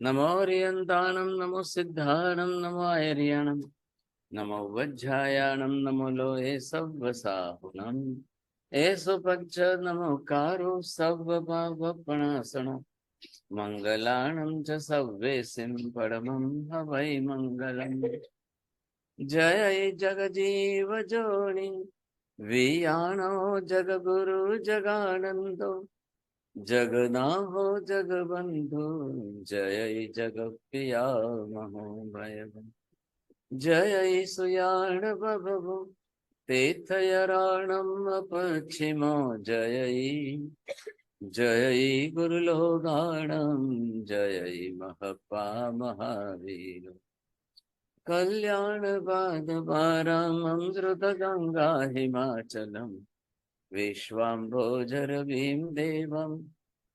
नमो रियंताणं नमो सिद्धाणं नमो आयर्याणं नमो वज्रायाणं नमो लोहे सव्वसाहुणम् एषु पक्ष नमो कारो सव्वपावपणासनो मंगलानं च सव्वेसिं परमं हवै मंगलम् जय जगजीव जोनि वियाणो जगगुरु जगानंदो जगनाहो जगबंधु जय जगप्रिया महोभय जय सुयाण बभो तीर्थयराणम पश्चिमो जय जय गुरुलोगाणम जय महपा महावीर कल्याण बादवारामं द्रुत गंगा हिमाचलम विश्वाम्भोजर भीम देवं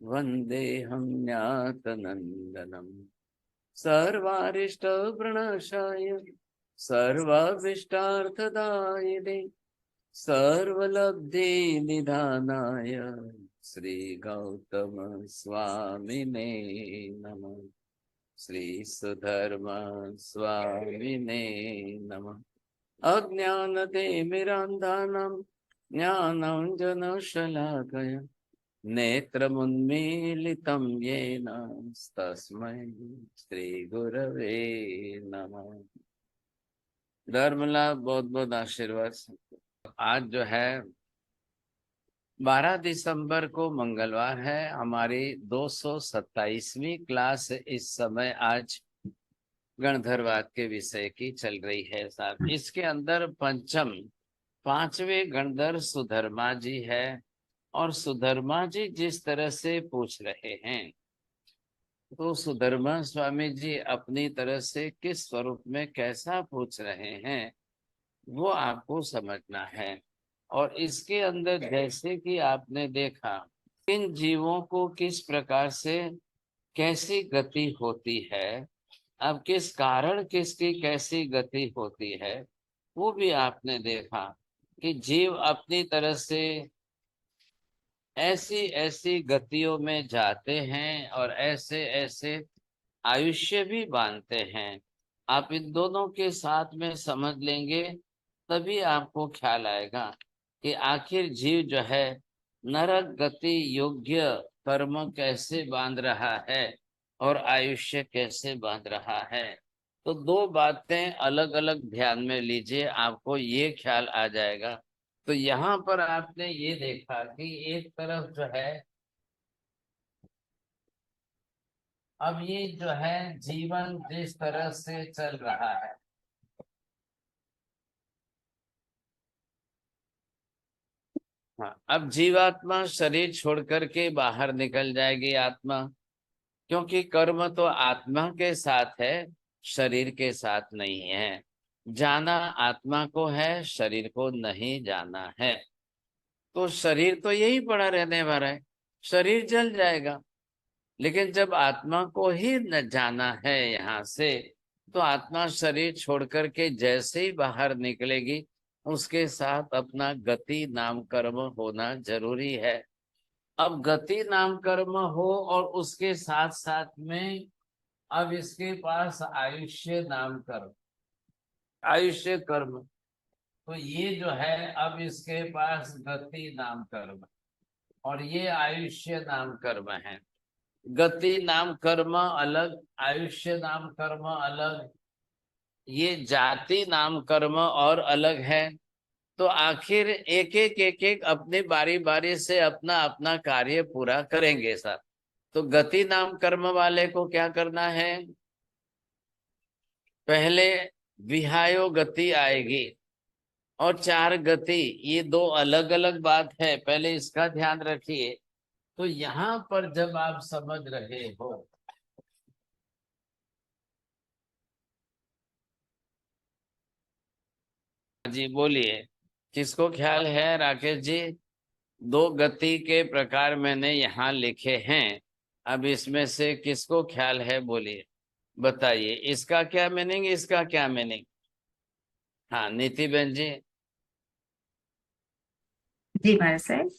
वन्देऽहं ज्ञातनन्दनं सर्वारिष्ट प्रणशाय सर्वाभीष्टार्थदायिने सर्वलब्धि निधानाय श्री गौतम स्वामिने नमः। श्री सुधर्म स्वामिने नमः। अज्ञानतिमिरान्धानां ज्ञानाञ्जनशलाकया नेत्रमुन्मीलितं येन तस्मै श्रीगुरवे नमः। धर्मला बहुत बहुत आशीर्वाद। आज जो है 12 दिसंबर को मंगलवार है। हमारी 227वीं क्लास इस समय आज गणधरवाद के विषय की चल रही है साहब। इसके अंदर पंचम 5वें गणधर सुधर्मा जी है और सुधर्मा जी जिस तरह से पूछ रहे हैं तो सुधर्मा स्वामी जी अपनी तरह से किस स्वरूप में कैसा पूछ रहे हैं वो आपको समझना है। और इसके अंदर जैसे कि आपने देखा इन जीवों को किस प्रकार से कैसी गति होती है, अब किस कारण किसकी कैसी गति होती है वो भी आपने देखा कि जीव अपनी तरह से ऐसी ऐसी गतियों में जाते हैं और ऐसे ऐसे आयुष्य भी बांधते हैं। आप इन दोनों के साथ में समझ लेंगे तभी आपको ख्याल आएगा कि आखिर जीव जो है नरक गति योग्य कर्म कैसे बांध रहा है और आयुष्य कैसे बांध रहा है। तो दो बातें अलग अलग ध्यान में लीजिए, आपको ये ख्याल आ जाएगा। तो यहाँ पर आपने ये देखा कि एक तरफ जो है अब ये जो है जीवन जिस तरह से चल रहा है, हाँ, अब जीवात्मा शरीर छोड़ करके बाहर निकल जाएगी आत्मा, क्योंकि कर्म तो आत्मा के साथ है, शरीर के साथ नहीं है। जाना आत्मा को है, शरीर को नहीं जाना है। तो शरीर तो यही पड़ा रहने वाला है, शरीर जल जाएगा। लेकिन जब आत्मा को ही न जाना है यहाँ से, तो आत्मा शरीर छोड़ करके जैसे ही बाहर निकलेगी उसके साथ अपना गति नाम कर्म होना जरूरी है। अब गति नाम कर्म हो और उसके साथ साथ में अब इसके पास आयुष्य नाम कर्म, आयुष्य कर्म, तो ये जो है अब इसके पास गति नाम कर्म और ये आयुष्य नाम कर्म है। गति नाम कर्म अलग, आयुष्य नाम कर्म अलग, ये जाति नाम कर्म और अलग है। तो आखिर एक एक अपनी बारी बारी से अपना अपना कार्य पूरा करेंगे सर। तो गति नाम कर्म वाले को क्या करना है, पहले विहायो गति आएगी और चार गति, ये दो अलग अलग बात है, पहले इसका ध्यान रखिए। तो यहाँ पर जब आप समझ रहे हो, जी बोलिए, किसको ख्याल है राकेश जी? दो गति के प्रकार मैंने यहाँ लिखे हैं, अब इसमें से किसको ख्याल है बोलिए, बताइए इसका क्या मीनिंग, इसका क्या मीनिंग? हाँ नीति बहन जी। जी महाराज साहब,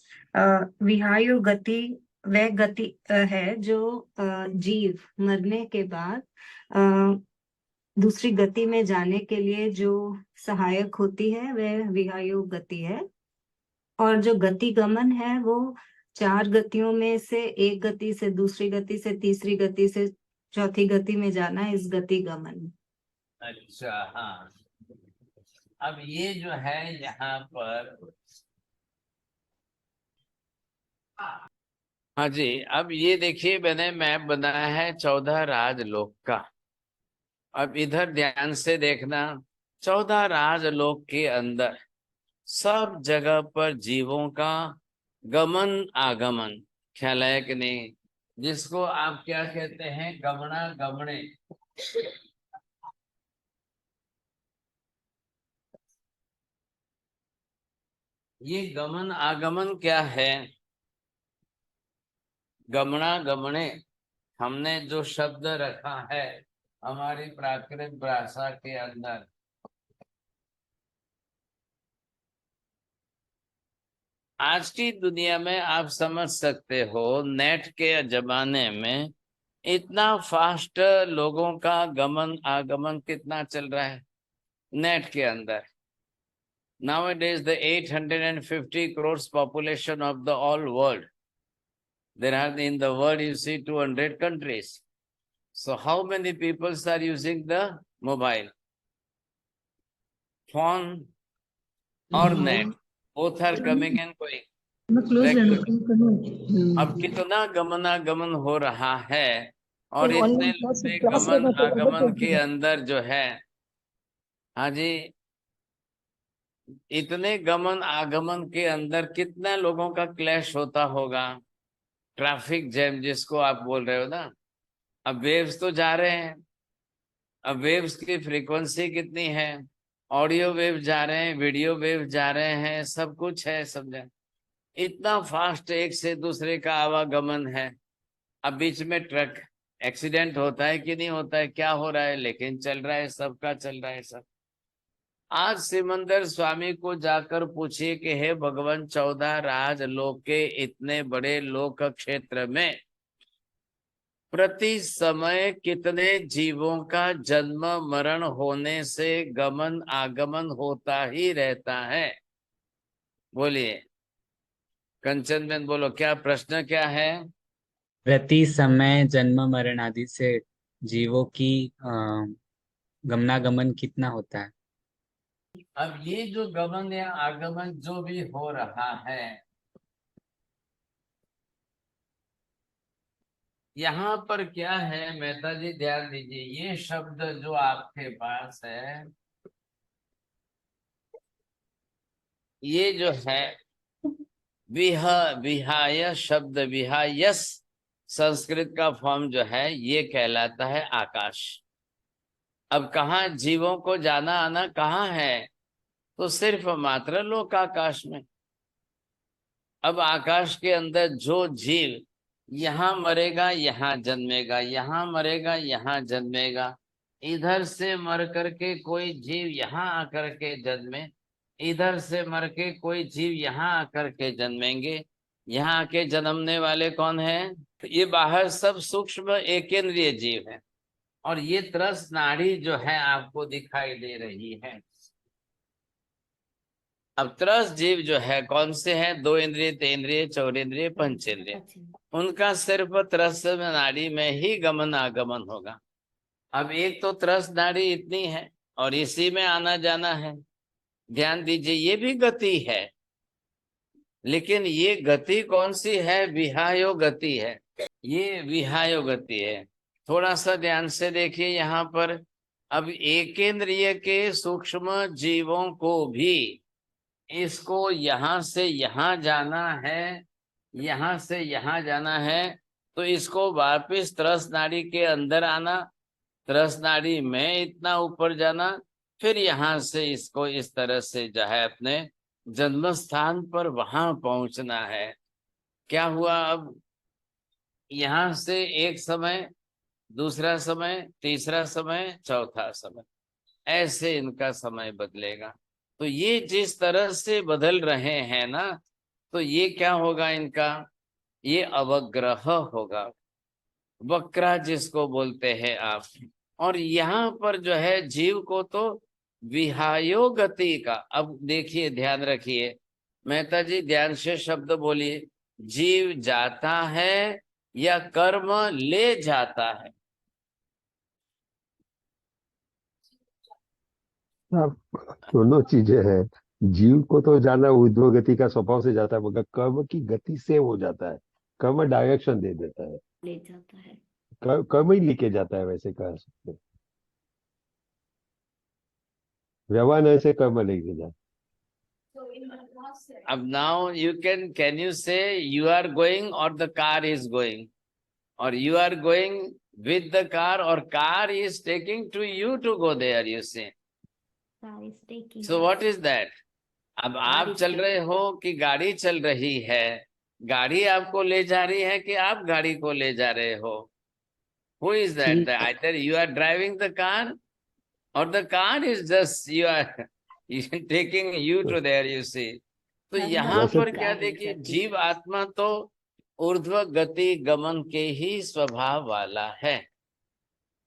विहायु गति वह गति है जो जीव मरने के बाद अ, दूसरी गति में जाने के लिए जो सहायक होती है, वह विहायोग गति है। और जो गति गमन है वो चार गतियों में से एक गति से दूसरी गति से तीसरी गति से चौथी गति में जाना है, इस गति गमन। अच्छा, हाँ। अब ये जो है यहाँ पर, हाँ जी, अब ये देखिए मैंने मैप बनाया है 14 राजलोक का। अब इधर ध्यान से देखना, 14 राजलोक के अंदर सब जगह पर जीवों का गमन आगमन, ख्याल है कि नहीं? जिसको आप क्या कहते हैं, गमना गमने। ये गमन आगमन क्या है? गमना गमने हमने जो शब्द रखा है हमारी प्राकृत भाषा के अंदर, आज की दुनिया में आप समझ सकते हो, नेट के जमाने में इतना फास्ट लोगों का गमन आगमन कितना चल रहा है नेट के अंदर। Nowadays the 850 crores population of the all world, there are in the world you see 200 countries. So how many people are using the mobile phone or net? Both are coming and going regularly. अब कितना गमनागमन हो रहा है, और इतने लंबे गमन आगमन के अंदर जो है, हाँ जी, इतने गमन आगमन के अंदर कितना लोगों का क्लैश होता होगा, ट्रैफिक जैम जिसको आप बोल रहे हो ना। अब वेव्स तो जा रहे हैं, अब वेव्स की फ्रीक्वेंसी कितनी है, ऑडियो वेव जा रहे हैं, वीडियो वेव जा रहे हैं, सब कुछ है, समझे? इतना फास्ट एक से दूसरे का आवागमन है। अब बीच में ट्रक एक्सीडेंट होता है कि नहीं होता है, क्या हो रहा है, लेकिन चल रहा है, सबका चल रहा है सब। आज सिमंदर स्वामी को जाकर पूछिए कि हे भगवान, 14 राजलोक के इतने बड़े लोक क्षेत्र में प्रति समय कितने जीवों का जन्म मरण होने से गमन आगमन होता ही रहता है? बोलिए कंचन बेन, बोलो क्या प्रश्न क्या है? प्रति समय जन्म मरण आदि से जीवों की गमनागमन कितना होता है? अब ये जो गमन या आगमन जो भी हो रहा है, यहाँ पर क्या है मेहता जी, ध्यान दीजिए, ये शब्द जो आपके पास है, ये जो है विहाय शब्द, विहायस संस्कृत का फॉर्म जो है ये कहलाता है आकाश। अब कहाँ जीवों को जाना आना कहाँ है? तो सिर्फ मात्र लोक आकाश में। अब आकाश के अंदर जो जीव यहाँ मरेगा यहाँ जन्मेगा, यहाँ मरेगा यहाँ जन्मेगा, इधर से मर करके कोई जीव यहाँ आकर के जन्मे, इधर से मर के कोई जीव यहाँ आकर के जन्मेंगे। यहाँ आके जन्मने वाले कौन है? तो ये बाहर सब सूक्ष्म एकेंद्रीय जीव है। और ये त्रस नाड़ी जो है आपको दिखाई दे रही है। अब त्रस जीव जो है कौन से हैं? 2 इंद्रिय, 3 इंद्रिय, 4 इंद्रिय, 5 इंद्रिय। उनका सिर्फ त्रस नाड़ी में ही गमन आगमन होगा। अब एक तो त्रस नाड़ी इतनी है और इसी में आना जाना है। ध्यान दीजिए, ये भी गति है, लेकिन ये गति कौन सी है? विहायो गति है, ये विहायो गति है। थोड़ा सा ध्यान से देखिए यहाँ पर। अब एकेंद्रिय के सूक्ष्म जीवों को भी इसको यहाँ से यहाँ जाना है, यहाँ से यहाँ जाना है, तो इसको वापिस त्रस नाड़ी के अंदर आना, त्रस नाड़ी में इतना ऊपर जाना, फिर यहाँ से इसको इस तरह से जो है अपने जन्म स्थान पर वहां पहुंचना है। क्या हुआ? अब यहाँ से एक समय, दूसरा समय, तीसरा समय, चौथा समय, ऐसे इनका समय बदलेगा। तो ये जिस तरह से बदल रहे हैं ना, तो ये क्या होगा इनका? ये अवग्रह होगा, वक्रा जिसको बोलते हैं आप। और यहाँ पर जो है जीव को तो विहायो गति का, अब देखिए ध्यान रखिए मेहता जी, ध्यान से शब्द बोलिए, जीव जाता है या कर्म ले जाता है? अब दोनों चीजें हैं। जीव को तो जाना ऊर्ध्व गति का स्वभाव से जाता है, मगर कर्म की गति से हो जाता है। कर्म डायरेक्शन दे देता है, ले जाता है। कर्म ही लेके जाता है, वैसे कह सकते हैं। व्यवहार ऐसे कर्म लेके जाता अब now you can you say you are going or the car is going, or you are going with the car, or car is taking to you to go there, you say. So what is that? अब आप चल रहे हो कि गाड़ी चल रही है? गाड़ी आपको ले जा रही है कि आप गाड़ी को ले जा रहे हो? Who is that? Either you are driving the car or the car is just you are taking you to there, you see. तो यहाँ वैसे पर क्या देखिए, जीव आत्मा तो ऊर्ध्व गति गमन के ही स्वभाव वाला है।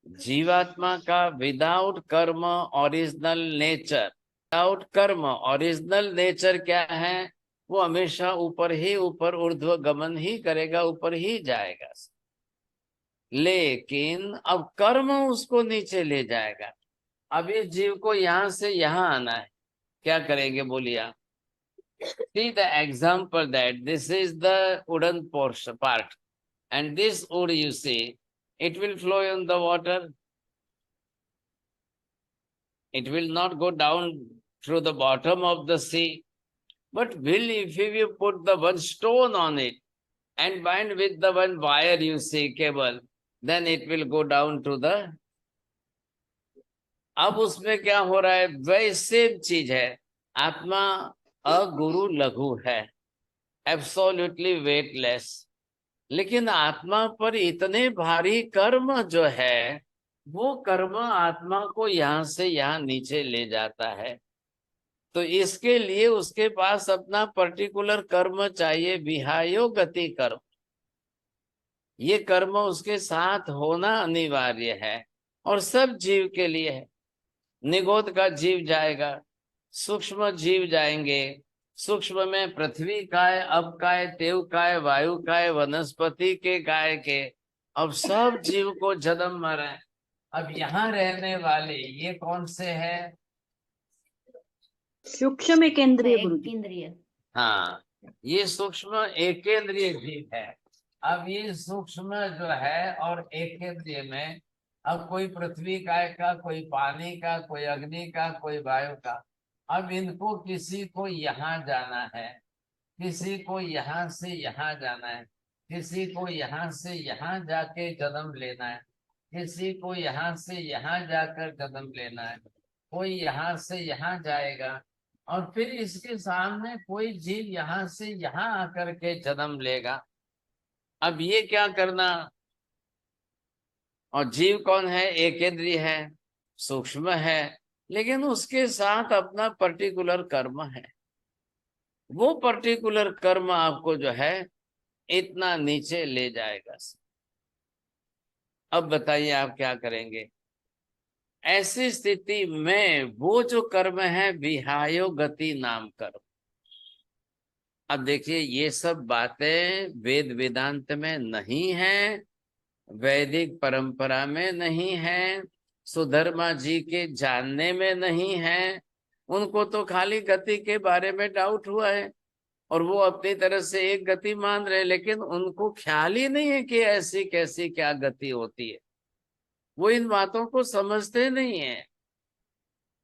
जीवात्मा का विदाउट कर्म ओरिजिनल नेचर, विदाउट कर्म ओरिजिनल नेचर क्या है? वो हमेशा ऊपर ही ऊपर ऊर्ध्व गमन ही करेगा, ऊपर ही जाएगा। लेकिन अब कर्म उसको नीचे ले जाएगा। अब इस जीव को यहां से यहां आना है, क्या करेंगे बोलिए आप? See the example that this is the wooden portion part, and this wood you see, it will flow in the water. It will not go down through the bottom of the sea. But will if you put the one stone on it and bind with the one wire you see cable, then it will go down to the. अब उसमें क्या हो रहा है? वैसे चीज है, आत्मा अगुरु लघु है, एब्सोल्युटली वेटलेस। लेकिन आत्मा पर इतने भारी कर्म जो है, वो कर्म आत्मा को यहाँ से यहाँ नीचे ले जाता है। तो इसके लिए उसके पास अपना पर्टिकुलर कर्म चाहिए, विहायो गति कर्म। ये कर्म उसके साथ होना अनिवार्य है, और सब जीव के लिए है। निगोद का जीव जाएगा, सूक्ष्म जीव जाएंगे, सूक्ष्म में पृथ्वी काय, अब काय, तेव काय, वायु काय, वनस्पति के काय के, अब सब जीव को जन्म मरे। अब यहाँ रहने वाले ये कौन से हैं? सूक्ष्म एकेंद्रिय गुरु जी। केंद्रीय। हाँ, ये सूक्ष्म एकेंद्रिय जीव है। अब ये सूक्ष्म जो है और एकेंद्रिय में, अब कोई पृथ्वी काय का, कोई पानी का, कोई अग्नि का, कोई वायु का। अब इनको किसी को यहाँ जाना है, किसी को यहाँ से यहाँ जाना है, किसी को यहाँ से यहाँ जाके जन्म लेना है, किसी को यहाँ से यहाँ जाकर जन्म लेना है, कोई यहाँ से यहाँ जाएगा, और फिर इसके सामने कोई जीव यहाँ से यहाँ आकर के जन्म लेगा। अब ये क्या करना? और जीव कौन है? एकेंद्रीय है, सूक्ष्म है, लेकिन उसके साथ अपना पर्टिकुलर कर्म है। वो पर्टिकुलर कर्म आपको जो है इतना नीचे ले जाएगा। अब बताइए आप क्या करेंगे ऐसी स्थिति में? वो जो कर्म है विहायो गति नाम कर्म। अब देखिए, ये सब बातें वेद वेदांत में नहीं है, वैदिक परंपरा में नहीं है, सुधर्मा जी के जानने में नहीं है। उनको तो खाली गति के बारे में डाउट हुआ है, और वो अपनी तरह से एक गति मान रहे, लेकिन उनको ख्याल ही नहीं है कि ऐसी कैसी क्या गति होती है। वो इन बातों को समझते नहीं है।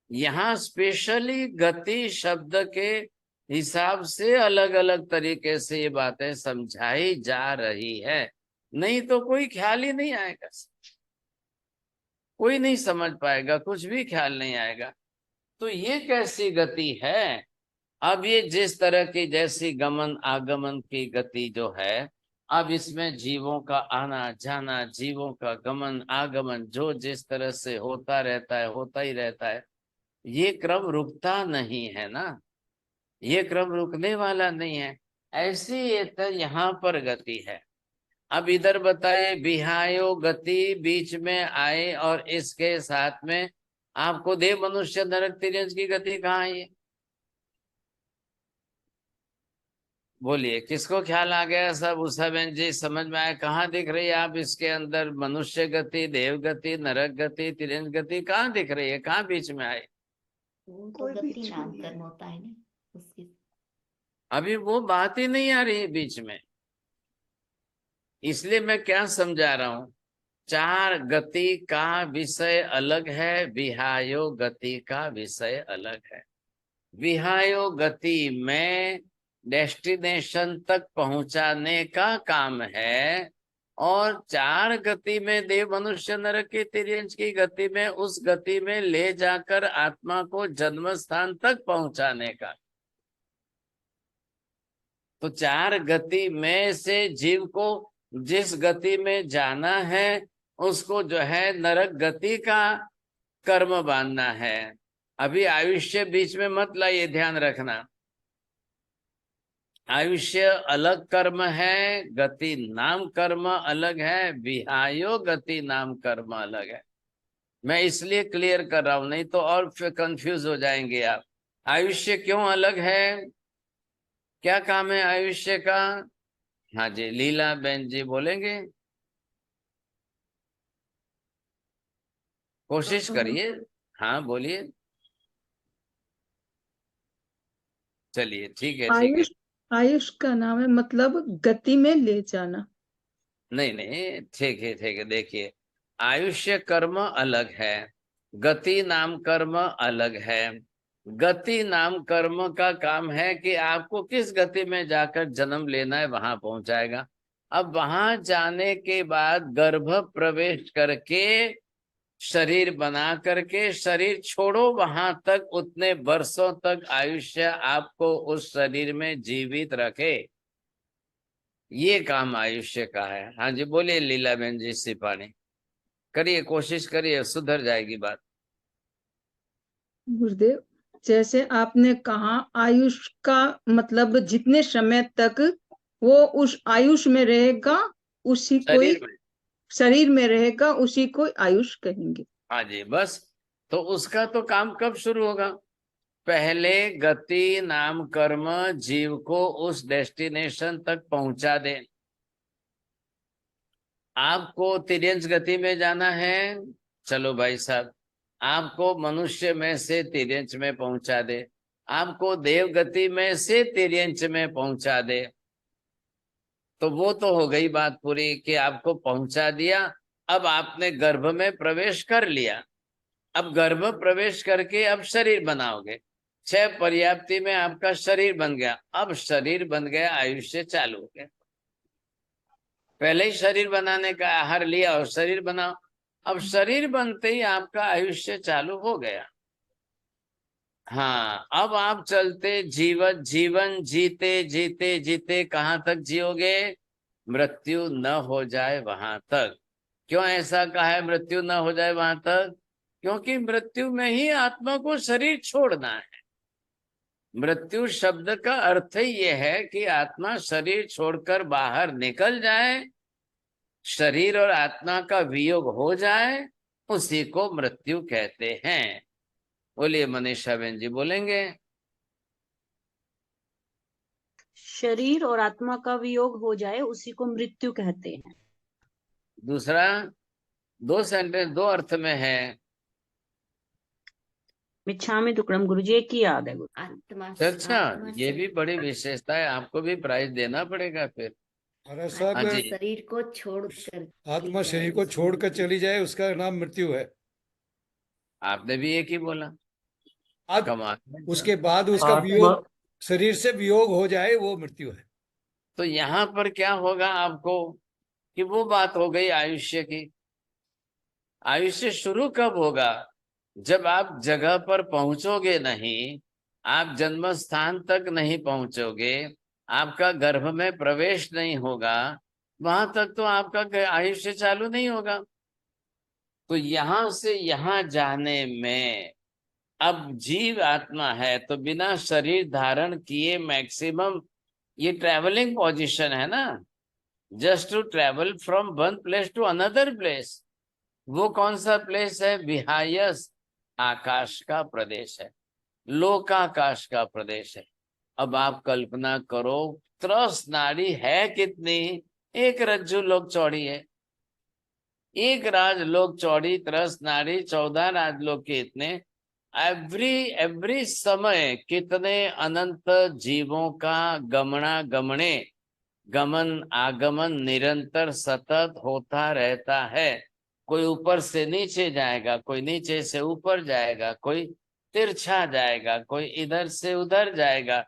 यहाँ स्पेशली गति शब्द के हिसाब से अलग अलग तरीके से ये बातें समझाई जा रही है, नहीं तो कोई ख्याल ही नहीं आएगा, कोई नहीं समझ पाएगा, कुछ भी ख्याल नहीं आएगा। तो ये कैसी गति है? अब ये जिस तरह की जैसी गमन आगमन की गति जो है, अब इसमें जीवों का आना जाना, जीवों का गमन आगमन जो जिस तरह से होता रहता है, होता ही रहता है। ये क्रम रुकता नहीं है ना, ये क्रम रुकने वाला नहीं है। ऐसी ये तो यहाँ पर गति है। अब इधर बताइए, विहायो गति बीच में आए और इसके साथ में आपको देव मनुष्य नरक तिर्यंच की गति कहाँ है ये? बोलिए, किसको ख्याल आ गया? सब उषा बहन जी समझ में आया? कहाँ दिख रही है आप इसके अंदर? मनुष्य गति, देव गति, नरक गति, तिर्यंच गति कहाँ दिख रही है? कहाँ बीच में आए? वो तो कोई गति बीच में नाम नहीं कर्म है। होता है ना उसकी। अभी वो बात ही नहीं आ रही है बीच में। इसलिए मैं क्या समझा रहा हूं, चार गति का विषय अलग है, विहायो गति का विषय अलग है। विहायो गति में डेस्टिनेशन तक पहुंचाने का काम है, और चार गति में देव मनुष्य नरक की तिर्यंच की गति में उस गति में ले जाकर आत्मा को जन्म स्थान तक पहुंचाने का। तो चार गति में से जीव को जिस गति में जाना है उसको जो है नरक गति का कर्म बांधना है। अभी आयुष्य बीच में मत लाइए, ध्यान रखना। आयुष्य अलग कर्म है, गति नाम कर्म अलग है, विहायो गति नाम कर्म अलग है। मैं इसलिए क्लियर कर रहा हूं, नहीं तो और फिर कंफ्यूज हो जाएंगे आप। आयुष्य क्यों अलग है? क्या काम है आयुष्य का? हाँ जी, लीला बहन जी बोलेंगे, कोशिश करिए। हाँ बोलिए। चलिए ठीक है, ठीक है। आयुष आयुष का नाम है, मतलब गति में ले जाना। नहीं नहीं, ठीक है ठीक है। देखिए, आयुष्य कर्म अलग है, गति नाम कर्म अलग है। गति नाम कर्म का काम है कि आपको किस गति में जाकर जन्म लेना है वहां पहुंचाएगा। अब वहां जाने के बाद गर्भ प्रवेश करके शरीर बना करके शरीर छोड़ो, वहां तक उतने वर्षों तक आयुष्य आपको उस शरीर में जीवित रखे, ये काम आयुष्य का है। हाँ जी बोलिए लीला बहन जी सिपाणी, करिए, कोशिश करिए, सुधर जाएगी बात। गुरुदेव, जैसे आपने कहा आयुष का मतलब जितने समय तक वो उस आयुष में रहेगा उसी कोई शरीर में, शरीर में रहेगा उसी को आयुष कहेंगे। हाँ जी बस। तो उसका तो काम कब शुरू होगा? पहले गति नाम कर्म जीव को उस डेस्टिनेशन तक पहुंचा दे। आपको तिर्यंच गति में जाना है, चलो भाई साहब, आपको मनुष्य में से तिर्यंच में पहुंचा दे, आपको देव गति में से तिर्यंच में पहुंचा दे। तो वो तो हो गई बात पूरी कि आपको पहुंचा दिया। अब आपने गर्भ में प्रवेश कर लिया, अब गर्भ प्रवेश करके अब शरीर बनाओगे। 6 पर्याप्ति में आपका शरीर बन गया। अब शरीर बन गया, आयुष्य चालू हो गया। पहले ही शरीर बनाने का आहार लिया और शरीर बनाओ। अब शरीर बनते ही आपका आयुष्य चालू हो गया। हाँ, अब आप चलते जीवन जीवन जीते जीते जीते कहाँ तक जियोगे? मृत्यु न हो जाए वहां तक। क्यों ऐसा कहा है मृत्यु न हो जाए वहां तक? क्योंकि मृत्यु में ही आत्मा को शरीर छोड़ना है। मृत्यु शब्द का अर्थ ही यह है कि आत्मा शरीर छोड़कर बाहर निकल जाए, शरीर और आत्मा का वियोग हो जाए, उसी को मृत्यु कहते हैं। बोलिए मनीषा बहन जी बोलेंगे। शरीर और आत्मा का वियोग हो जाए उसी को मृत्यु कहते हैं। दूसरा, 2 सेंटेंस 2 अर्थ में है। मिच्छामि दुक्कडम, गुरुजी एक ही याद है। आत्मा अच्छा, आत्मा ये भी बड़ी विशेषता है, आपको भी प्राइज देना पड़ेगा फिर। अरे हाँ साहब, जी, शरीर को छोड़ कर आत्मा शरीर को छोड़कर चली जाए उसका नाम मृत्यु है। आपने भी एक ही बोला, आज कमाल है। उसके बाद उसका वियोग, शरीर से वियोग हो जाए वो मृत्यु है। तो यहाँ पर क्या होगा आपको कि वो बात हो गई आयुष्य की। आयुष्य शुरू कब होगा? जब आप जगह पर पहुंचोगे नहीं, आप जन्म स्थान तक नहीं पहुंचोगे, आपका गर्भ में प्रवेश नहीं होगा, वहां तक तो आपका आयुष्य चालू नहीं होगा। तो यहां से यहां जाने में अब जीव आत्मा है तो बिना शरीर धारण किए मैक्सिमम ये ट्रेवलिंग पोजीशन है ना, just to travel from one place to another place. वो कौन सा प्लेस है? विहायस, आकाश का प्रदेश है, लोकाकाश का प्रदेश है। अब आप कल्पना करो, त्रस नाड़ी है कितनी? एक रज्जु लोक चौड़ी है, एक राजलोक चौड़ी, त्रस नाड़ी 14 राजलोक के इतने। एवरी समय कितने अनंत जीवों का गमन आगमन निरंतर सतत होता रहता है। कोई ऊपर से नीचे जाएगा, कोई नीचे से ऊपर जाएगा, कोई तिरछा जाएगा, कोई इधर से उधर जाएगा।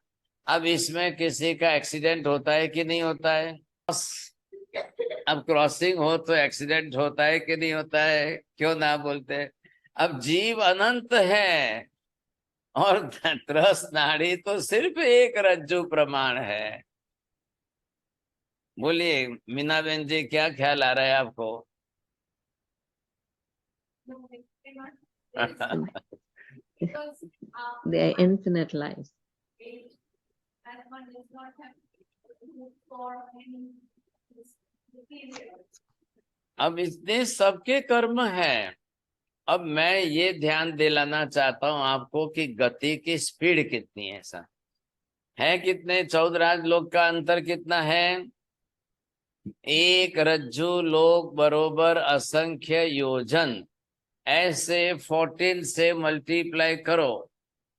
अब इसमें किसी का एक्सीडेंट होता है कि नहीं होता है? अब क्रॉसिंग हो तो एक्सीडेंट होता है कि नहीं होता है? क्यों ना बोलते? अब जीव अनंत है और त्रस नाड़ी तो सिर्फ एक रज्जु प्रमाण है। बोलिए मीना बहन जी, क्या ख्याल आ रहा है आपको? They are infinite lives. अब इतने सबके कर्म हैं। अब मैं ये ध्यान दिलाना चाहता हूं आपको कि गति की स्पीड कितनी है। ऐसा है कितने 14 राजलोक का अंतर कितना है? एक रज्जु लोक बरोबर असंख्य योजन। ऐसे 14 से मल्टीप्लाई करो।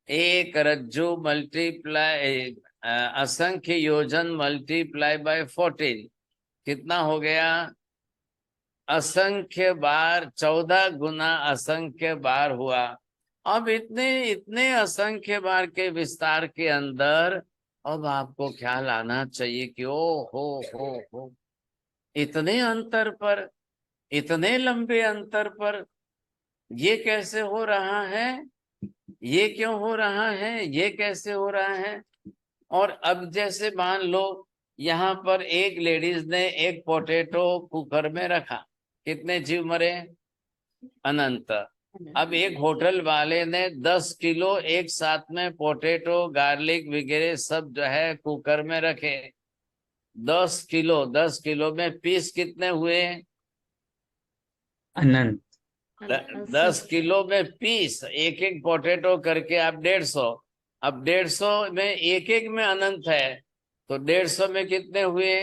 एक रज्जु मल्टीप्लाई असंख्य योजन मल्टीप्लाई बाय 14 कितना हो गया? असंख्य बार, 14 गुना असंख्य बार हुआ। अब इतने असंख्य बार के विस्तार के अंदर अब आपको ख्याल आना चाहिए कि ओ हो इतने अंतर पर, इतने लंबे अंतर पर ये कैसे हो रहा है? ये क्यों हो रहा है? ये कैसे हो रहा है? और अब जैसे मान लो यहाँ पर एक लेडीज ने एक पोटैटो कुकर में रखा, कितने जीव मरे? अनंत। अब एक होटल वाले ने 10 किलो एक साथ में पोटैटो, गार्लिक वगैरह सब जो है कुकर में रखे। 10 किलो में पीस कितने हुए? अनंत। 10 किलो में पीस, एक एक पोटैटो करके आप 150। अब 150 में एक में अनंत है, तो 150 में कितने हुए?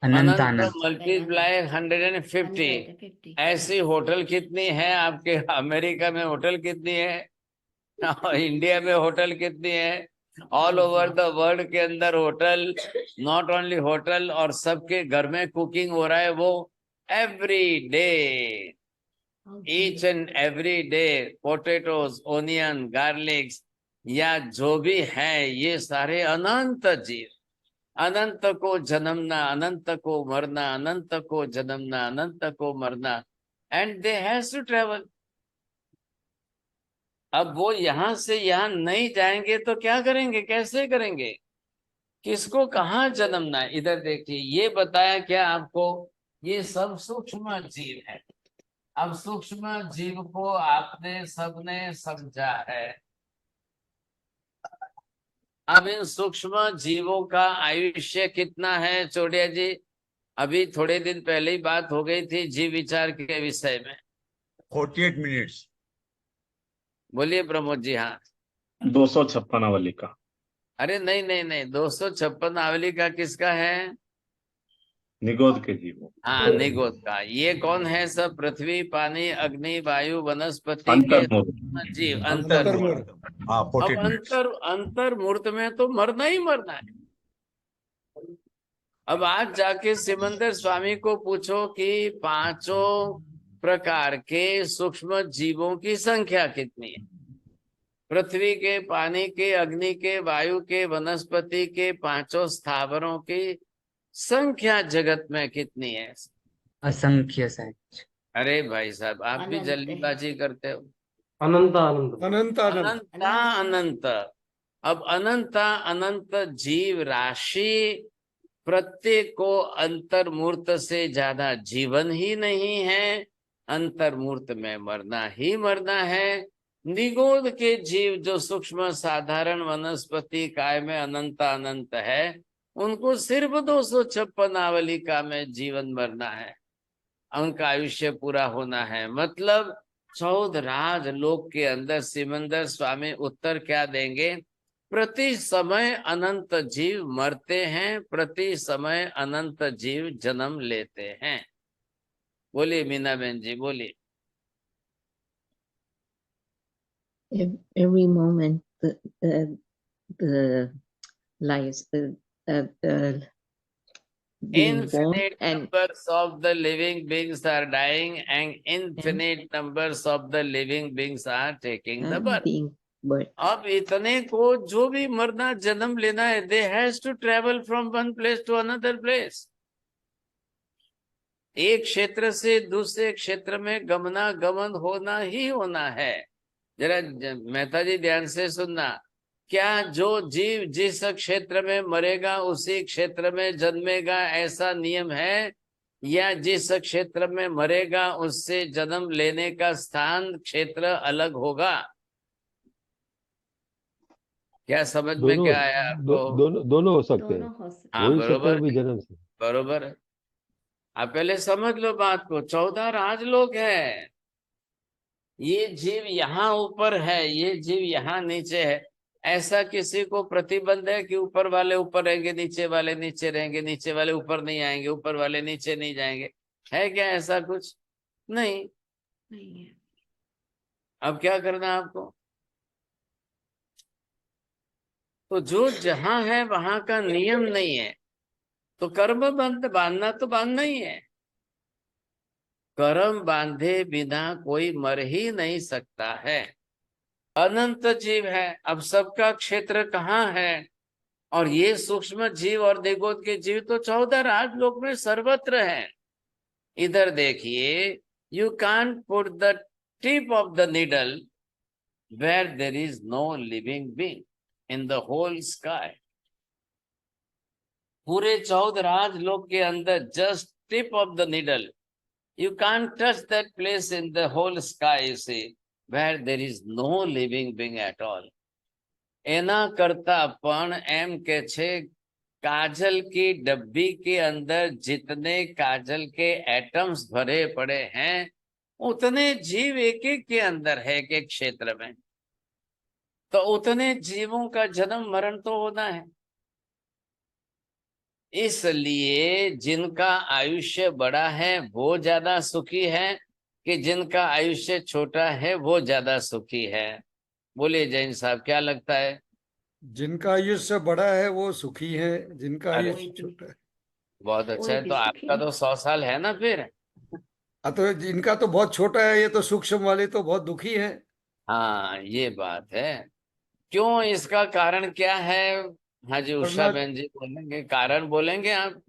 अनंत अनंत मल्टीप्लाई 150। ऐसी होटल कितनी है आपके? अमेरिका में होटल कितनी है? इंडिया में होटल कितनी है? ऑल ओवर द वर्ल्ड के अंदर होटल, नॉट ओनली होटल, और सबके घर में कुकिंग हो रहा है वो every day, each and every day. Potatoes, onion, garlics या जो भी है, ये सारे अनंत जीव। अनंत को जन्मना, अनंत को मरना, अनंत को जन्मना, अनंत को मरना, and they has to travel. अब वो यहां से यहां नहीं जाएंगे तो क्या करेंगे? कैसे करेंगे? किसको कहाँ जन्मना है? इधर देखिए, ये बताया क्या आपको? ये सब सूक्ष्म जीव है। अब सूक्ष्म जीव को आपने सबने समझा है। अब इन सूक्ष्म जीवों का आयुष्य कितना है चोटिया जी? अभी थोड़े दिन पहले ही बात हो गई थी जीव विचार के विषय में। 48 मिनट्स। बोलिए प्रमोद जी। हाँ 256 अवली का। अरे नहीं, 256 आवली का किसका है? निगोद के जीवों। हाँ निगोद का। ये कौन है? सब पृथ्वी, पानी, अग्नि, वायु, वनस्पति के अंतर्मूर्त जीव, अंतर्मूर्त। हाँ अब 48 मिनट्स। अंतर्मूर्त में तो मरना ही मरना है। अब आज जाके सिमंदर स्वामी को पूछो कि 5 प्रकार के सूक्ष्म जीवों की संख्या कितनी है? पृथ्वी के, पानी के, अग्नि के, वायु के, वनस्पति के 5 स्थावरों की संख्या जगत में कितनी है? असंख्य है। अरे भाई साहब, आप भी जल्दीबाजी करते हो। अनंत अनंत। अब अनंत जीव राशि, प्रत्येक को अंतर्मूर्त से ज्यादा जीवन ही नहीं है। अंतर्मूर्त में मरना ही मरना है। निगोद के जीव जो सूक्ष्म साधारण वनस्पति काय में अनंत है, उनको सिर्फ 256 आवलिका में जीवन मरना है, उनका आयुष्य पूरा होना है। मतलब 14 राज लोक के अंदर सिमंदर स्वामी उत्तर क्या देंगे? प्रति समय अनंत जीव मरते हैं, प्रति समय अनंत जीव जन्म लेते हैं। बोलिए मीना बहन जी, बोलिए। Every moment the lives being born Infinite and numbers of the living beings are dying and infinite numbers of the living beings are taking the birth. being birth. अब इतने को जो भी मरना जन्म लेना है, they has to travel from one place to another place. एक क्षेत्र से दूसरे क्षेत्र में गमनागमन होना ही होना है। जरा मेहता जी ध्यान से सुनना, क्या जो जीव जिस क्षेत्र में मरेगा उसी क्षेत्र में जन्मेगा ऐसा नियम है, या जिस क्षेत्र में मरेगा उससे जन्म लेने का स्थान क्षेत्र अलग होगा? क्या समझ में दोनों क्या आया आपको? दोनों हो सकते हैं, दोनों हो सकते हाँ वही क्षेत्र बरोबर में भी है, जन्म से। बरोबर है। आप पहले समझ लो बात को। 14 राजलोक है, ये जीव यहाँ ऊपर है, ये जीव यहाँ नीचे है। ऐसा किसी को प्रतिबंध है कि ऊपर वाले ऊपर रहेंगे, नीचे वाले नीचे रहेंगे, नीचे वाले ऊपर नहीं आएंगे, ऊपर वाले नीचे नहीं जाएंगे? है क्या ऐसा कुछ? नहीं। नहीं है। अब क्या करना आपको? तो जो जहां है वहां का नियम नहीं है, तो कर्म बंध बांधना तो बांधना ही है। कर्म बांधे बिना कोई मर ही नहीं सकता है। अनंत जीव है, अब सबका क्षेत्र कहाँ है? और ये सूक्ष्म जीव और देवगोद के जीव तो 14 राजलोक में सर्वत्र है। इधर देखिए, you can't put the tip of the needle where there is no living being in the whole sky. पूरे 14 राजलोक के अंदर just tip of the needle, you can't touch that place in the whole sky, you see, where there is no living being at all. એના કરતા પણ એમ કે છે, काजल की डब्बी के अंदर जितने काजल के एटम्स भरे पड़े हैं उतने जीव एक एक के अंदर है, एक एक क्षेत्र में। तो उतने जीवों का जन्म मरण तो होना है। इसलिए जिनका आयुष्य बड़ा है वो ज्यादा सुखी है, कि जिनका आयुष्य छोटा है वो ज्यादा सुखी है? बोलिए जैन साहब, क्या लगता है? जिनका आयुष्य बड़ा है वो सुखी है, जिनका अरे, आयुष्य छोटा है। बहुत अच्छा है। भी तो सुखी आपका है। तो 100 साल है ना फिर। तो जिनका तो बहुत छोटा है, ये तो सूक्ष्म वाले तो बहुत दुखी है। हाँ ये बात है। क्यों, इसका कारण क्या है? हाँ जी, उषा वरना बहन जी बोलेंगे, कारण बोलेंगे आप?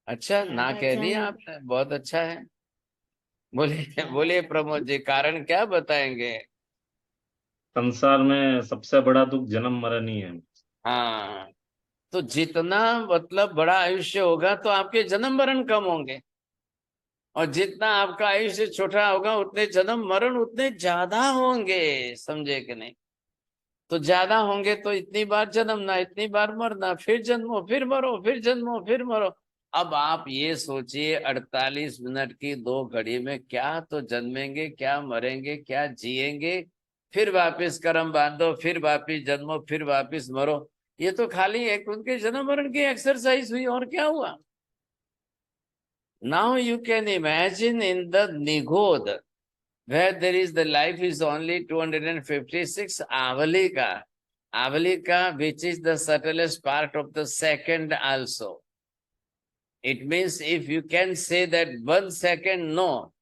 अच्छा, ना कह दिया आपने, बहुत अच्छा है। बोलिए बोलिए प्रमोद जी, कारण क्या बताएंगे? संसार में सबसे बड़ा दुख जन्म मरण ही है। हाँ, तो जितना मतलब बड़ा आयुष्य होगा तो आपके जन्म मरण कम होंगे, और जितना आपका आयुष्य छोटा होगा उतने जन्म मरण उतने ज्यादा होंगे। समझे कि नहीं? तो ज्यादा होंगे तो इतनी बार जन्मना, इतनी बार मरना, फिर जन्मो फिर मरो, फिर जन्मो फिर मरो। अब आप ये सोचिए, 48 मिनट की 2 घड़ी में क्या तो जन्मेंगे, क्या मरेंगे, क्या जिएंगे, फिर वापिस कर्म बांधो, फिर वापिस जन्मो, फिर वापिस मरो। ये तो खाली एक उनके जन्म मरण की एक्सरसाइज हुई, और क्या हुआ? Now you can imagine in the Nigodh, where there is the life is only 256 Avalika. Avalika, which is the subtlest part of the second also. It means if you can say that 1 second, no.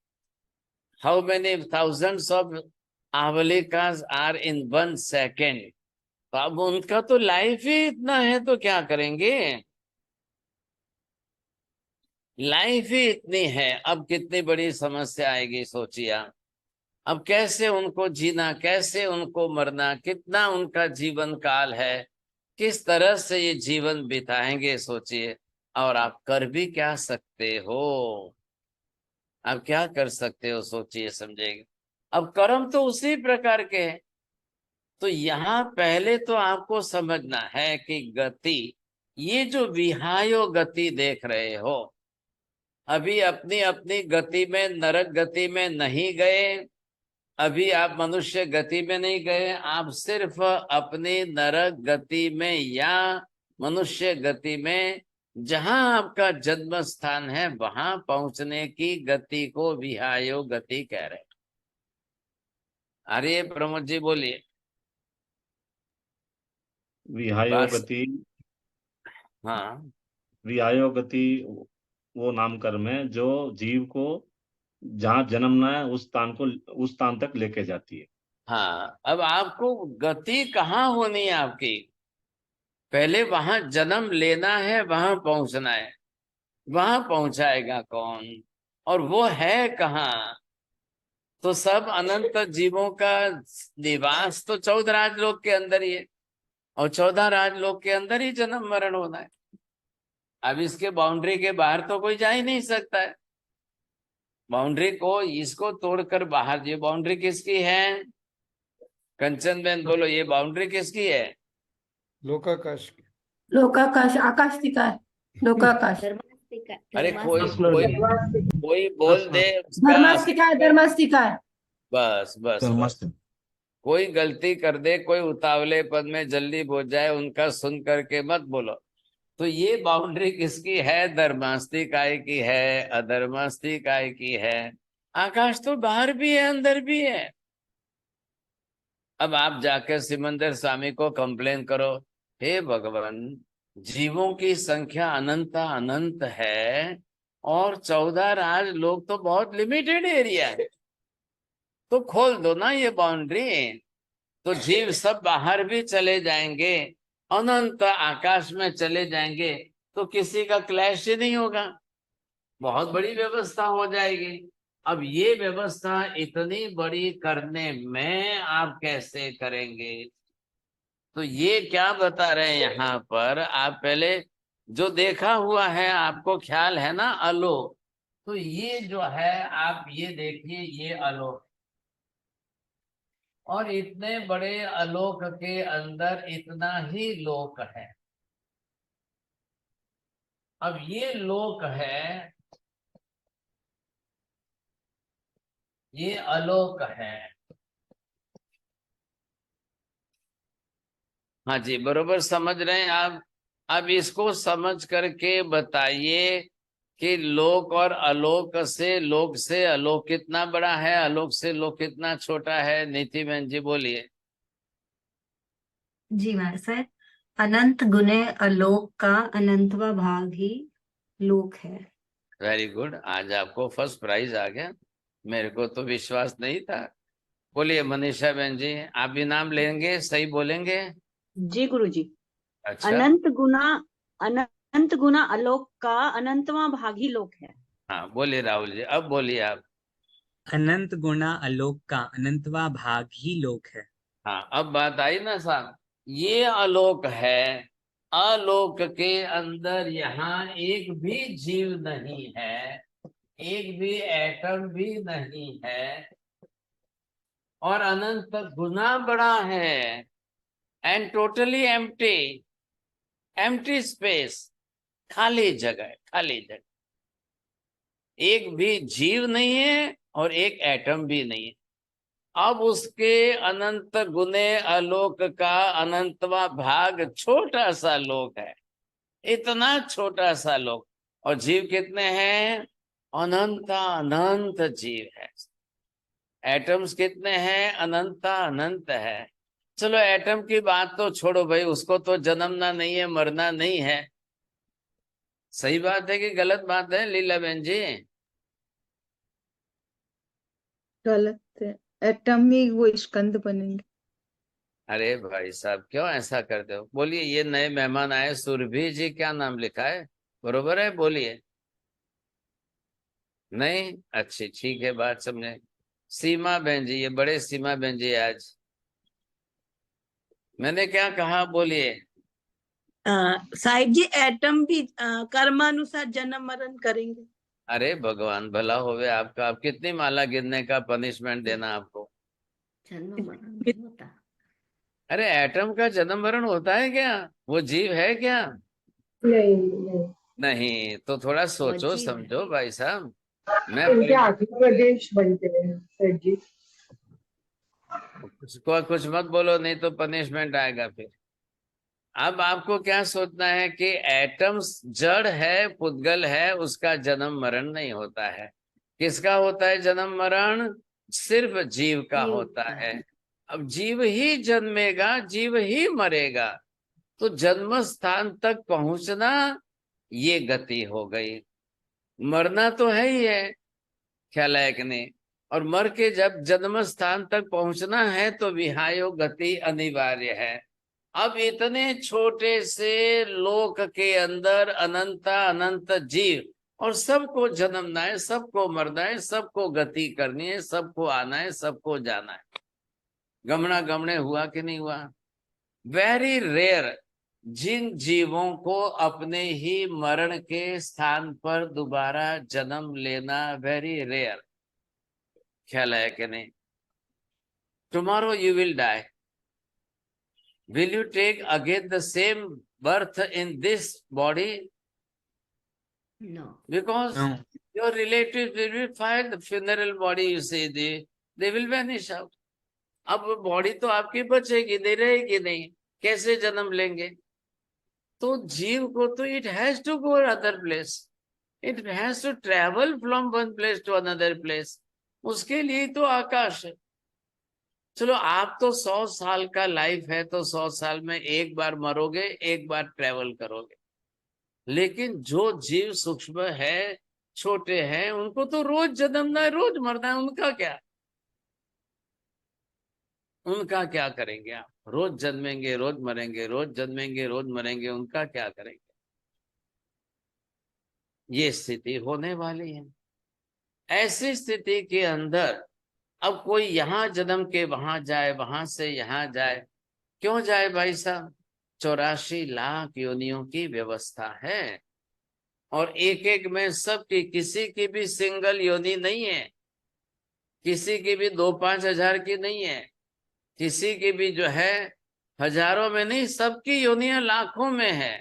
How many thousands of Avalikas are in 1 second? तो अब उनका तो life ही इतना है, तो क्या करेंगे? Life ही इतनी है, अब कितनी बड़ी समस्या आएगी सोचिए आप। अब कैसे उनको जीना, कैसे उनको मरना, कितना उनका जीवन काल है, किस तरह से ये जीवन बिताएंगे सोचिए। और आप कर भी क्या सकते हो? आप क्या कर सकते हो सोचिए, समझेंगे। अब कर्म तो उसी प्रकार के हैं। तो यहाँ पहले तो आपको समझना है कि गति, ये जो विहायो गति देख रहे हो, अभी अपनी अपनी गति में, नरक गति में नहीं गए, अभी आप मनुष्य गति में नहीं गए, आप सिर्फ अपनी नरक गति में या मनुष्य गति में, जहां आपका जन्म स्थान है, वहां पहुंचने की गति को विहायो गति कह रहे हैं। अरे प्रमोद जी बोलिए। विहायो बस गति, हाँ, विहायो गति वो नामकरण है जो जीव को जहाँ जन्मना है उस स्थान तक लेके जाती है। हाँ, अब आपको गति कहाँ होनी है आपकी, पहले वहां जन्म लेना है, वहां पहुंचना है, वहां पहुंचाएगा कौन, और वो है कहाँ? तो सब अनंत जीवों का निवास तो 14 राजलोक के अंदर ही है, और 14 राजलोक के अंदर ही जन्म मरण होना है। अब इसके बाउंड्री के बाहर तो कोई जा ही नहीं सकता है। बाउंड्री को, इसको तोड़कर बाहर, ये बाउंड्री किसकी है? कंचन बेन बोलो, ये बाउंड्री किसकी है? लोकाकाश की। लोकाकाश, आकाश दिखा है, लोकाकाश। धर्मास्तिका, अरे कोई धर्मास्तिका। कोई बोल दे उसका। धर्मास्तिका है, धर्मास्तिका है। बस बस बस, कोई गलती कर दे, कोई उतावले पद में जल्दी बोल जाए, उनका सुन करके मत बोलो। तो ये बाउंड्री किसकी है? धर्मास्तिकाय की है, अधर्मास्तिकाय की है। आकाश तो बाहर भी है, अंदर भी है। अब आप जाकर सिमंदर स्वामी को कंप्लेन करो, हे भगवान, जीवों की संख्या अनंत अनंत है, और 14 राज लोग तो बहुत लिमिटेड एरिया है, तो खोल दो ना ये बाउंड्री, तो जीव सब बाहर भी चले जाएंगे, अनंत आकाश में चले जाएंगे, तो किसी का क्लैश ही नहीं होगा, बहुत बड़ी व्यवस्था हो जाएगी। अब ये व्यवस्था इतनी बड़ी करने में आप कैसे करेंगे? तो ये क्या बता रहे हैं यहाँ पर, आप पहले जो देखा हुआ है आपको ख्याल है ना, आलोक, तो ये जो है आप ये देखिए, ये आलोक, और इतने बड़े आलोक के अंदर इतना ही लोक है। अब ये लोक है, ये आलोक है। हाँ जी, बरोबर समझ रहे हैं आप। अब इसको समझ करके बताइए कि लोक और आलोक से, लोक से आलोक कितना बड़ा है, आलोक से लोक कितना छोटा है? नीति बहन जी बोलिए। जी महाराज सर, अनंत गुने आलोक का अनंतवा भाग ही लोक है। वेरी गुड, आज आपको फर्स्ट प्राइज आ गया, मेरे को तो विश्वास नहीं था। बोलिए मनीषा बहन जी, आप भी नाम लेंगे, सही बोलेंगे? जी गुरुजी। अच्छा, अनंत गुना आलोक का अनंतवां भाग ही लोक है। हाँ बोलिए राहुल जी, अब बोलिए आप। अनंत गुणा आलोक का अनंतवा भाग ही लोक है। हाँ, अब बात आई ना साहब, ये आलोक है, आलोक के अंदर यहाँ एक भी जीव नहीं है, एक भी एटम भी नहीं है, और अनंत गुना बड़ा है, and totally empty, empty space, खाली जगह, खाली जगह, एक भी जीव नहीं है और एक एटम भी नहीं है। अब उसके अनंत गुने आलोक का अनंतवा भाग छोटा सा लोक है, इतना छोटा सा लोक, और जीव कितने हैं? अनंत अनंत जीव है। एटम्स कितने हैं? अनंत अनंत है। चलो एटम की बात तो छोड़ो भाई, उसको तो जन्मना नहीं है, मरना नहीं है। सही बात है कि गलत बात है लीला बहन जी? गलत है, एटम ही वो स्कंद बनेंगे। अरे भाई साहब, क्यों ऐसा करते हो? बोलिए, ये नए मेहमान आए, सुरभि जी, क्या नाम लिखा है? बरोबर है, बोलिए। नहीं, अच्छी, ठीक है, बात समझे। सीमा बहन जी, ये बड़े सीमा बहन जी, आज मैंने क्या कहा, बोलिए। साहिब जी, एटम भी कर्मानुसार जन्म मरण करेंगे। अरे भगवान भला होवे आपका, आप कितनी माला गिनने का पनिशमेंट देना आपको? जन्म मरण नहीं होता। अरे एटम का जन्म मरण होता है क्या? वो जीव है क्या? नहीं नहीं, नहीं तो थोड़ा सोचो जीव समझो है। भाई साहब। मैं उनके आत्मा प्रदेश बनते हैं सर जी। कुछ मत बोलो, नहीं तो पनिशमेंट आएगा फिर। अब आपको क्या सोचना है कि एटम्स जड़ है, पुद्गल है, उसका जन्म मरण नहीं होता है। किसका होता है जन्म मरण? सिर्फ जीव का जीव होता का है। है। अब जीव ही जन्मेगा, जीव ही मरेगा, तो जन्म स्थान तक पहुंचना ये गति हो गई। मरना तो है ही है, ख्याल है कि नहीं? और मर के जब जन्म स्थान तक पहुंचना है तो विहायो गति अनिवार्य है। अब इतने छोटे से लोक के अंदर अनंत अनंत जीव, और सबको जन्मना है, सबको मरना है, सबको गति करनी है, सबको आना है, सबको जाना है। गमना गमने हुआ कि नहीं हुआ? वेरी रेयर जिन जीवों को अपने ही मरण के स्थान पर दोबारा जन्म लेना, वेरी रेयर। ख्याल है कि नहीं? Tomorrow you will die, will you take again the same birth in this body? No. Because No. your relatives will be find the funeral body, you see, they will vanish out. अब body तो आपकी बचेगी, दे रहेगी नहीं, कैसे जन्म लेंगे? तो जीव को तो it has to go other place, it has to travel from one place to another place. उसके लिए तो आकाश है। चलो आप तो 100 साल का लाइफ है, तो 100 साल में एक बार मरोगे, एक बार ट्रेवल करोगे। लेकिन जो जीव सूक्ष्म है, छोटे हैं, उनको तो रोज जन्मना है, रोज मरना है। उनका क्या करेंगे आप? रोज जन्मेंगे, रोज मरेंगे, रोज जन्मेंगे, रोज मरेंगे, उनका क्या करेंगे? ये स्थिति होने वाली है। ऐसी स्थिति के अंदर अब कोई यहाँ जन्म के वहां जाए, वहां से यहाँ जाए, क्यों जाए भाई साहब? 84 लाख योनियों की व्यवस्था है, और एक एक में सबकी, किसी की भी सिंगल योनि नहीं है, किसी की भी 2-5 हजार की नहीं है, किसी की भी जो है हजारों में नहीं, सबकी योनियां लाखों में है।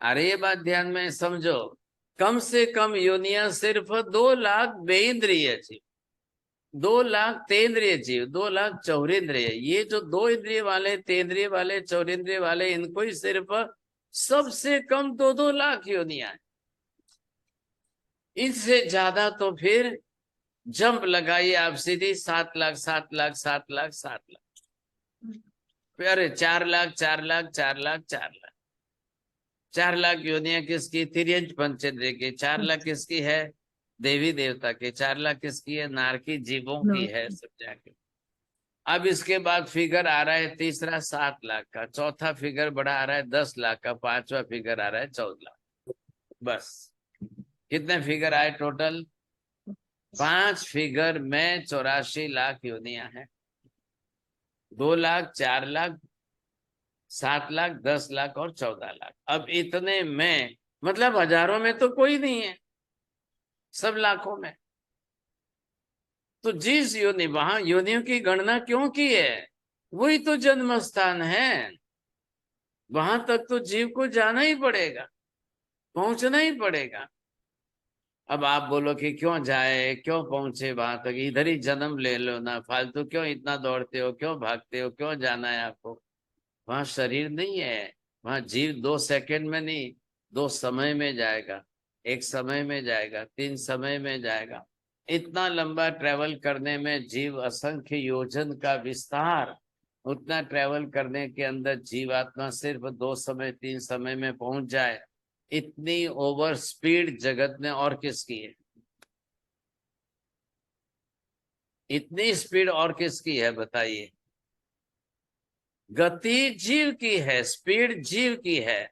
अरे ये बात ध्यान में समझो, कम से कम योनियां सिर्फ 2 लाख बेइंद्रिय जीव, 2 लाख तेंद्रिय जीव, 2 लाख चौरिंद्रिय। ये जो 2 इंद्रिय वाले, तेंद्रिय वाले, चौरिंद्रिय वाले, इनको ही सिर्फ सबसे कम 2-2 लाख योनियां। इससे ज्यादा तो फिर जंप लगाइए आप सीधी 7 लाख, 7 लाख, 7 लाख, 7 लाख, अरे 4 लाख, 4 लाख, 4 लाख, 4 लाख, 4 लाख योनियां किसकी? तिर्यंच पंचेंद्रिय की। 4 लाख किसकी है? देवी देवता के। 4 लाख किसकी है? नारकी जीवों की है, सब जाके। अब इसके बाद फिगर आ रहा है तीसरा 7 लाख का, चौथा फिगर बड़ा आ रहा है 10 लाख का, पांचवा फिगर आ रहा है 14 लाख। बस कितने फिगर आए टोटल? 5 फिगर में 84 लाख योनियां हैं। 2 लाख, 4 लाख, 7 लाख, 10 लाख और 14 लाख। अब इतने में मतलब हजारों में तो कोई नहीं है, सब लाखों में। तो जिस योनि, वहां योनियों की गणना क्यों की है? वही तो जन्म स्थान है, वहां तक तो जीव को जाना ही पड़ेगा, पहुंचना ही पड़ेगा। अब आप बोलो कि क्यों जाए, क्यों पहुंचे वहां तक, इधर ही जन्म ले लो ना, फालतू क्यों इतना दौड़ते हो, क्यों भागते हो, क्यों जाना है आपको? वहां शरीर नहीं है, वहां जीव 2 सेकंड में नहीं, 2 समय में जाएगा, 1 समय में जाएगा, 3 समय में जाएगा। इतना लंबा ट्रेवल करने में जीव असंख्य योजन का विस्तार, उतना ट्रेवल करने के अंदर जीवात्मा सिर्फ 2 समय 3 समय में पहुंच जाए, इतनी ओवर स्पीड जगत ने और किसकी है? इतनी स्पीड और किसकी है बताइए? गति जीव की है, स्पीड जीव की है,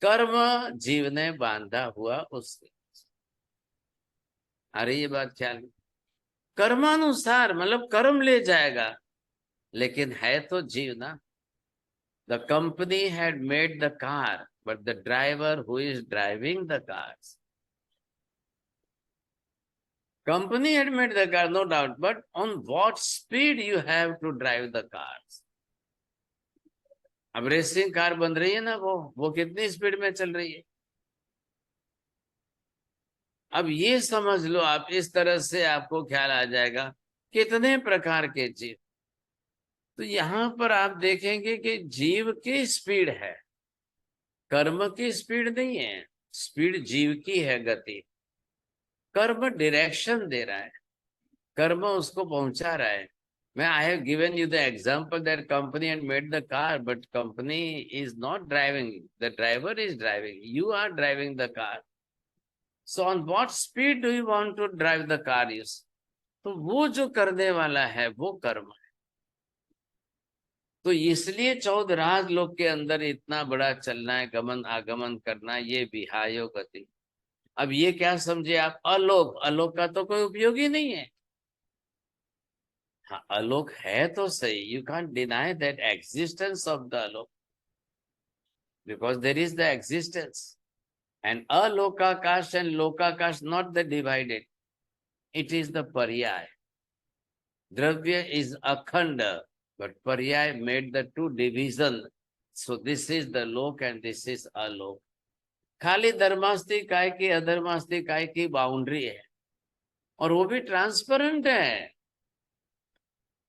कर्म जीव ने बांधा हुआ उससे। अरे ये बात ख्याल, कर्मानुसार मतलब कर्म ले जाएगा, लेकिन है तो जीव ना। The company had made the car, but the driver who is driving the cars. Company had made the car, no doubt, but on what speed you have to drive the cars? अब racing car बन रही है ना, वो कितनी speed में चल रही है। अब ये समझ लो आप, इस तरह से आपको ख्याल आ जाएगा कितने प्रकार के जीव। तो यहाँ पर आप देखेंगे कि जीव की स्पीड है, कर्म की स्पीड नहीं है। स्पीड जीव की है, गति। कर्म डायरेक्शन दे रहा है, कर्म उसको पहुंचा रहा है। मैं I have given you the example that company had made the car, but company is not driving, the driver is driving, you are driving the car. So on what speed do you want to drive the car is, तो वो जो करने वाला है वो कर्म है। तो इसलिए 14 राज लोग के अंदर इतना बड़ा चलना है, गमन आगमन करना, ये विहायो गति। अब ये क्या समझे आप, अलोक, अलोक का तो कोई उपयोग ही नहीं है। हाँ अलोक है तो सही, you can't deny that existence of the अलोक, because there is the existence. And अलोकाकाश एंड लोकाकाश not the divided, it is the पर्याय। द्रव्य इज अखंड, but Paryay made the two division. So this is the lok and this is alok. खाली धर्मास्ति काय की अधर्मास्ति काय की बाउंड्री है, और वो भी ट्रांसपेरेंट है।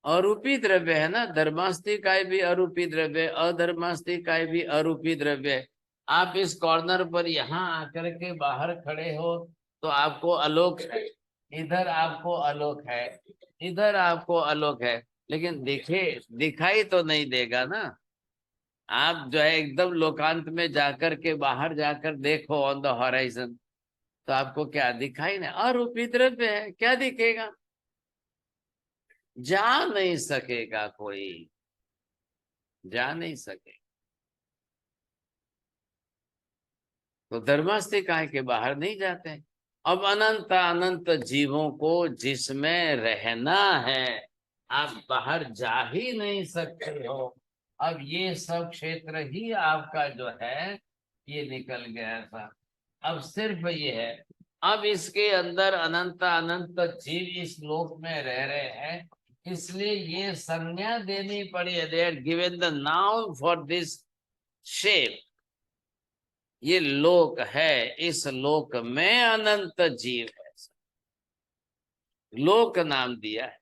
अरूपी द्रव्य है ना, धर्मास्ति काय भी अरूपी द्रव्य, अधर्मास्ति काय भी अरूपी द्रव्य। आप इस कॉर्नर पर यहाँ आकर के बाहर खड़े हो तो आपको आलोक है, इधर आपको आलोक है, इधर आपको आलोक है, लेकिन दिखाई तो नहीं देगा ना। आप जो है एकदम लोकांत में जाकर के बाहर जाकर देखो ऑन द हॉराइजन, तो आपको क्या दिखाई नहीं, अरूपी द्रव्य है, क्या दिखेगा, जा नहीं सकेगा, कोई जा नहीं सके। तो धर्मास्ति काय के बाहर नहीं जाते। अब अनंत अनंत जीवों को जिसमें रहना है, आप बाहर जा ही नहीं सकते हो। अब ये सब क्षेत्र ही आपका जो है ये निकल गया था। अब सिर्फ ये है, अब इसके अंदर अनंत अनंत जीव इस लोक में रह रहे हैं, इसलिए ये संज्ञा देनी पड़ी है। They are given the noun for this shape. ये लोक है, इस लोक में अनंत जीव है, लोक नाम दिया है।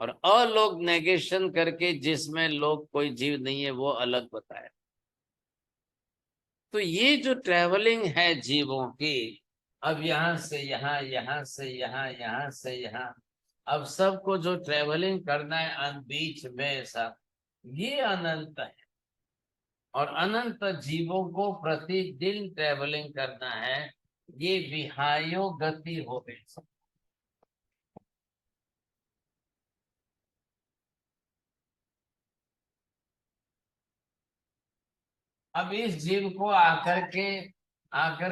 और अलोक नेगेशन करके जिसमें लोक कोई जीव नहीं है वो अलग बताया। तो ये जो ट्रेवलिंग है जीवों की, अब यहाँ से यहाँ, यहाँ से यहाँ, यहाँ से यहाँ, अब सबको जो ट्रेवलिंग करना है बीच में सब, ये अनंत है। और अनंत जीवों को प्रतिदिन ट्रेवलिंग करना है, ये विहायो गति हो गई। अब इस जीव को आकर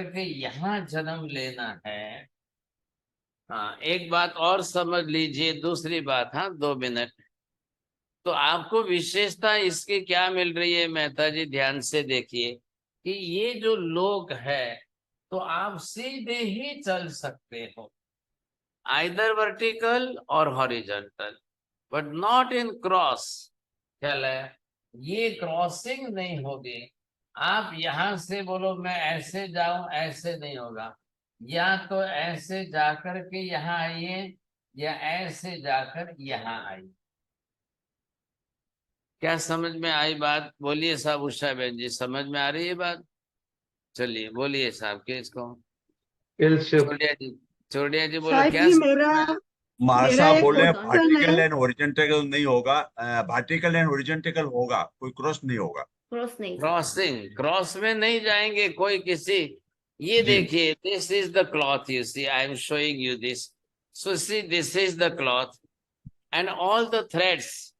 के यहाँ जन्म लेना है। हाँ एक बात और समझ लीजिए, दूसरी बात, हाँ 2 मिनट। तो आपको विशेषता इसकी क्या मिल रही है मेहता जी, ध्यान से देखिए कि ये जो लोक है तो आप सीधे ही चल सकते हो, आइदर वर्टिकल और horizontal, but not in cross. ख्याल है, ये क्रॉसिंग नहीं होगी। आप यहां से बोलो मैं ऐसे जाऊं, ऐसे नहीं होगा। या तो ऐसे जाकर के यहाँ आइए, या ऐसे जाकर यहाँ आइए। क्या समझ में आई बात? बोलिए साहब, उषा बहन जी समझ में आ रही है बात? चलिए बोलिए साहब के इसको। चोड़िया जी बोलो क्या महाराज बोल रहे हैं क्वेश्चन वर्टिकल है। एंड हॉरिजॉन्टल नहीं होगा, वर्टिकल एंड हॉरिजॉन्टल होगा, कोई क्रॉस नहीं होगा। क्रॉस नहीं क्रॉसिंग, क्रॉस में नहीं जाएंगे कोई किसी। ये जी। देखिए, this is the cloth, you see, I am showing you this. So see, this is the cloth and all the threads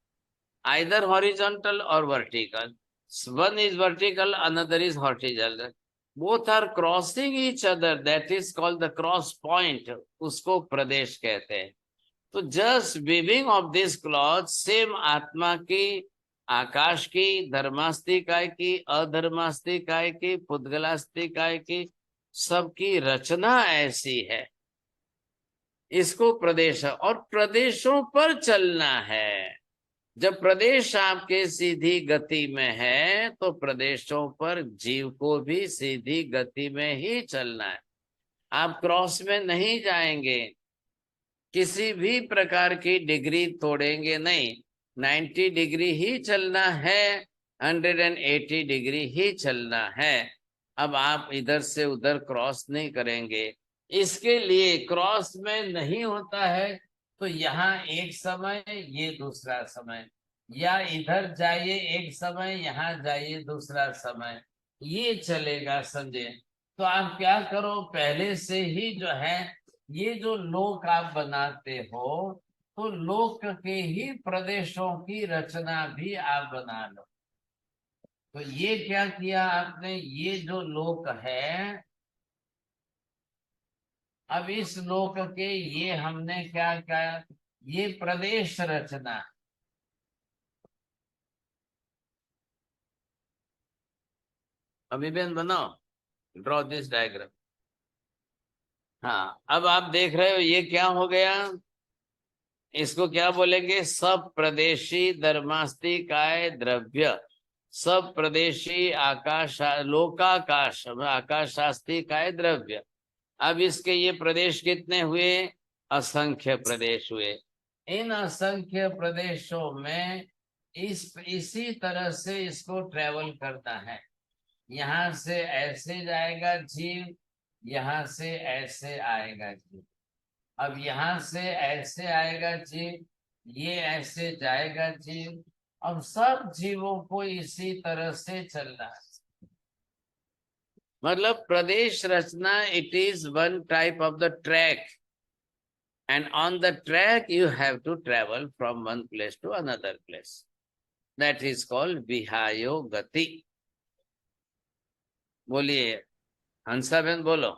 either horizontal or vertical. One is vertical, another is horizontal, both are crossing each other, that is called the cross point, उसको प्रदेश कहते हैं। तो just weaving of this cloth, same आत्मा की, आकाश की, धर्मास्तिकाय की, अधर्मास्तिकाय की, पुद्गलास्तिकाय की, सबकी रचना ऐसी है। इसको प्रदेश, और प्रदेशों पर चलना है। जब प्रदेश आपके सीधी गति में है तो प्रदेशों पर जीव को भी सीधी गति में ही चलना है। आप क्रॉस में नहीं जाएंगे, किसी भी प्रकार की डिग्री तोड़ेंगे नहीं। 90 डिग्री ही चलना है, 180 डिग्री ही चलना है। अब आप इधर से उधर क्रॉस नहीं करेंगे। इसके लिए क्रॉस में नहीं होता है तो यहाँ एक समय, ये दूसरा समय, या इधर जाइए एक समय, यहाँ जाइए दूसरा समय, ये चलेगा, समझे। तो आप क्या करो, पहले से ही जो है ये जो लोक आप बनाते हो तो लोक के ही प्रदेशों की रचना भी आप बना लो। तो ये क्या किया आपने, ये जो लोक है, अब इस लोक के ये हमने क्या किया, ये प्रदेश रचना। अभिबेन बनाओ, ड्रॉ दिस डायग्राम। हाँ, अब आप देख रहे हो ये क्या हो गया, इसको क्या बोलेंगे, सब प्रदेशी धर्मास्तिकाय द्रव्य, सब प्रदेशी आकाश लोकाकाश आकाशास्तिकाय द्रव्य। अब इसके ये प्रदेश कितने हुए, असंख्य प्रदेश हुए। इन असंख्य प्रदेशों में इसी तरह से इसको ट्रेवल करना है। यहाँ से ऐसे जाएगा जीव, यहाँ से ऐसे आएगा जीव, अब यहाँ से ऐसे आएगा जीव, ये ऐसे जाएगा जीव। अब सब जीवों को इसी तरह से चलना है। मतलब प्रदेश रचना, it is one type of the track, and on the track you have to travel from one place to another place, that is called विहायो गति। बोलिए हंसाबेन, बोलो।